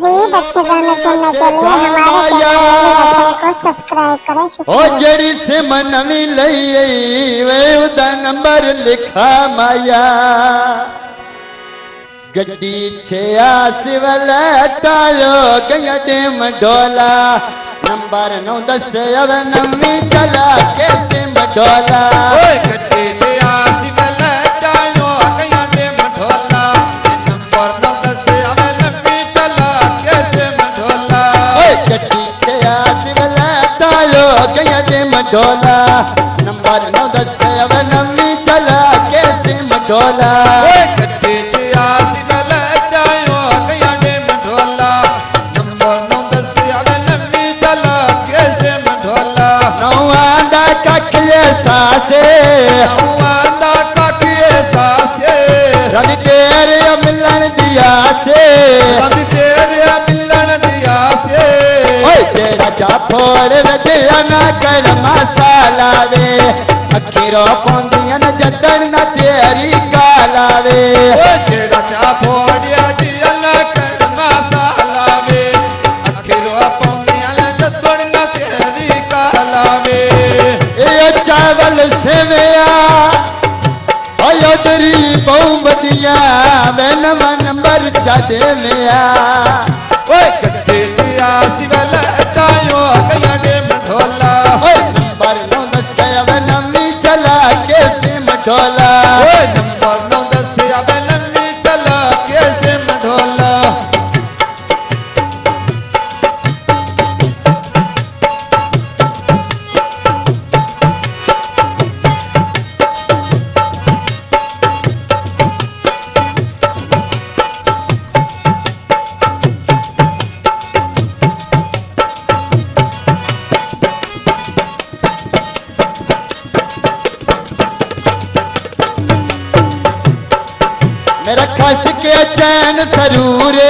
मज़ीद अच्छे गाने सुनने के लिए हमारे चैनल को सब्सक्राइब करें। शुक्रिया। ओ जड़ी सिम नवी लई वे उदा नंबर लिखा माया गड्डी 86 वाला टायो गया टेम डोला नंबर 9 10 अब नवी चला के सिम डोला गड्डी 86 वाला टायो गया टेम डोला नंबर 9 10 अब नवी चला के सिम डोला गड्डी 86 वाला टायो गया टेम डोला नंबर 9 10 अब नवी चला के सिम डोला गड्डी 86 वाला टायो गया टेम डोला नंबर 9 10 अब नवी चला के सिम डोला नौआंदा कखले सासे नौआंदा कखले सासे रवि तेरे मिलन दिया से रवि तेरे मिलन दिया से ओए तेरा चापोर वदिया ना कर मसाला वे अखीरो पौंदियां न जदन न तेरी गाला वे ओ तेरा चापोड़िया दिया ना कर मसाला वे अखीरो पौंदियां न जदन न तेरी गाला वे ये चावल सेवया ओयो तेरी बहुमतिया मैं नंबर चादे में आ ओए गड्डी 86 वाला टायो गया टेम ढोला ओए नंबर 9 10 अब नवी चला के सिम ढोला ओए नंबर 9 10 अब नवी चला के सिम ढोला मेरा खस के चैन सरूरे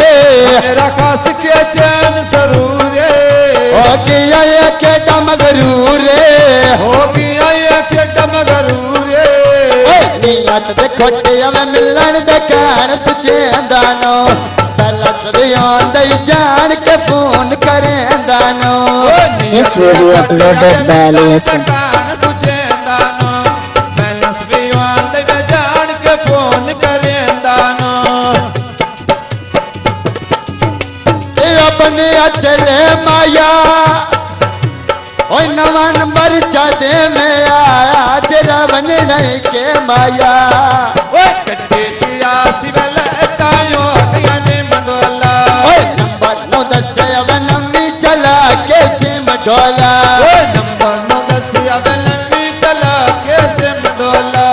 मेरा खास के चैन सरूरे हो गया के डमगरूरे हो गया ये के डमगरूरे नियत दे खोटे अब मिलन दे कान सुचेंदानो तलस भी आंदे जान के phone करेंदानो This video uploaded by Aliasan. अपने अचले माया ओ नवा नंबर चादे में आया तेरा बन नहीं के माया ओ नंबर 9 10 अब नवी चला के सिम ढोला नंबर 9 10 अब नवी चला के सिम ढोला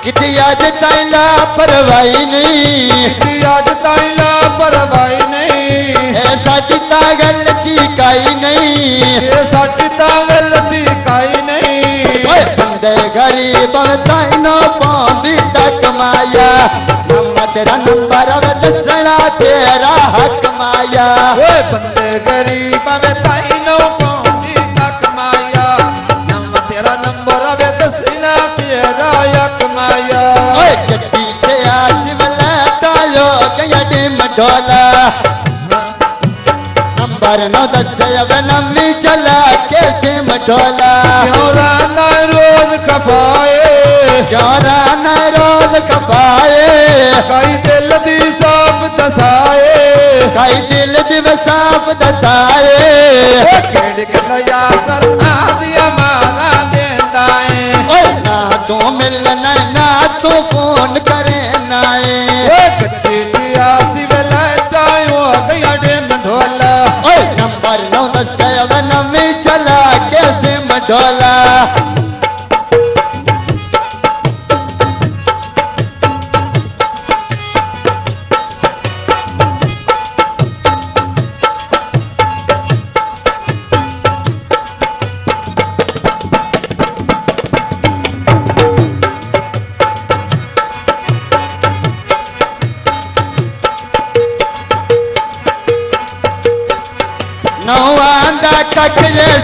किती आज ताइला परवाही नहीं आज ताई लापरवाही नहीं ऐसा चिता गलती काई नहीं ये साटी तांगल दी काई नहीं ओए बंदे गरीब ताइनो पौंदी तक माया नंबर तेरा नंबर अब दसना तेरा हक माया ओए बंदे गरीब में ताई नो पौंदी तक माया नंबर तेरा नंबर अब दसना तेरा यक माया ओए गड्डी से आस वाला टायो गया डिम ढोला नंबर 9 10 अब नवी चला के सिम ढोला क्यों राना रोज खपाए क्यों राना रोज कपाए कई दिल दी साफ दसाए कई दिल दिव साफ दसाए केड़ के नया सर आदिया माना देंदा है ओए ना तू मिलना ना तू फोन करे नाए गड्डी 86 वाला टायो गया टेम ढोला ओए नंबर 9 10 अब नवी चला के सिम ढोला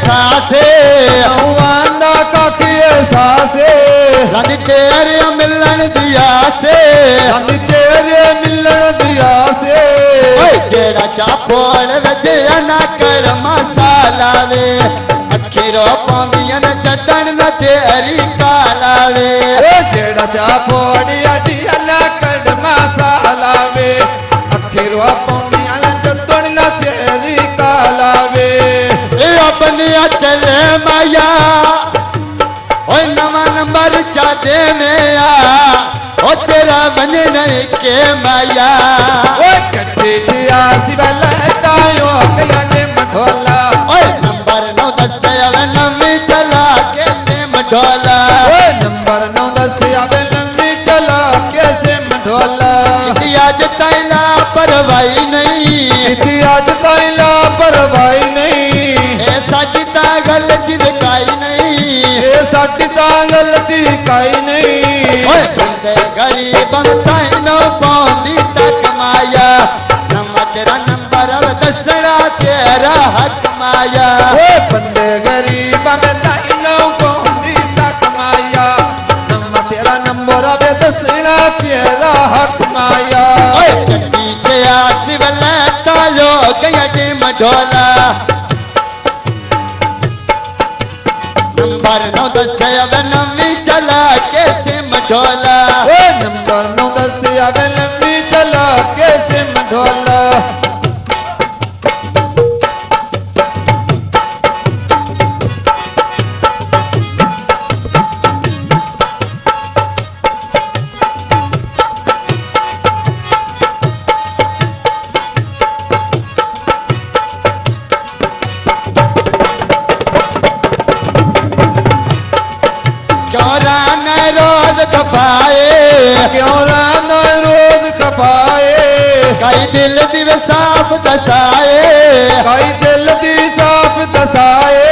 सासे नौवांदा काकी सासे रंग तेरे मिलन दिया से रंग तेरे मिलन दिया से जेड़ा चापोड़ वजे ना कर मसाला वे अखीरो पांदियन जदन न तेरी काला वे जेड़ा चापोड़िया दिया ना कर मसाला वे अखीरो पांदियन जदन न तेरी काला वे अपनी चले माया ओए नवा नंबर चादे में आ ओ तेरा वंजन के माया कट्टे छियासी वाला टायो गया ने मठोला नंबर 9 10 आवे नवी चला कैसे मठोला नंबर 9 10 आवे नवी चला कैसे मठोला आज तैला परवाही नहीं आज तैला परवाही नहीं ए साडी ता गलती काई नहीं ए साडी ता गलती काई नहीं ओए बंदे गरीब ताई नो पौंदी तक माया नम्मा तेरा नंबर दसड़ा तेरा हक माया ओ बंदे गरीब में ताई नो पौंदी तक माया नम्मा तेरा नंबर में दसड़ा तेरा हक माया ओए पीछे आसी वाला तालो गया टीम ढोला नंबर 9 10 आवे नवी चला कैसे मढोला नंबर 9 10 आवे नवी चला कैसे मढोला रोज खपाए क्यों राना रोज खपाए कई दिल दिव साफ दसाए कई दिल दी साफ दसाए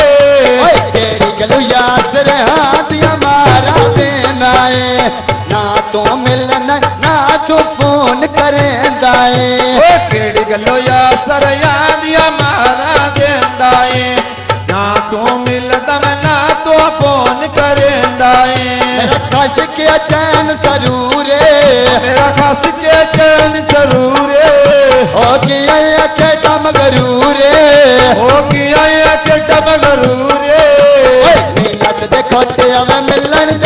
ओए तेरी गलू याद रहा दिया मारा देना है ना तो मिलना ना तो फोन करेंदा है ओ केड़ी गलो या सरया दिया मारा देंदा है ना तो मिलदा मैं ना तो फोन करेंदा है मेरा खास के चैन सरूरे मेरा खास के चैन सरूरे हो गया के टम गरूरे हो गया के टम गरूरे ओए नीलत देखो ते हमें मिलन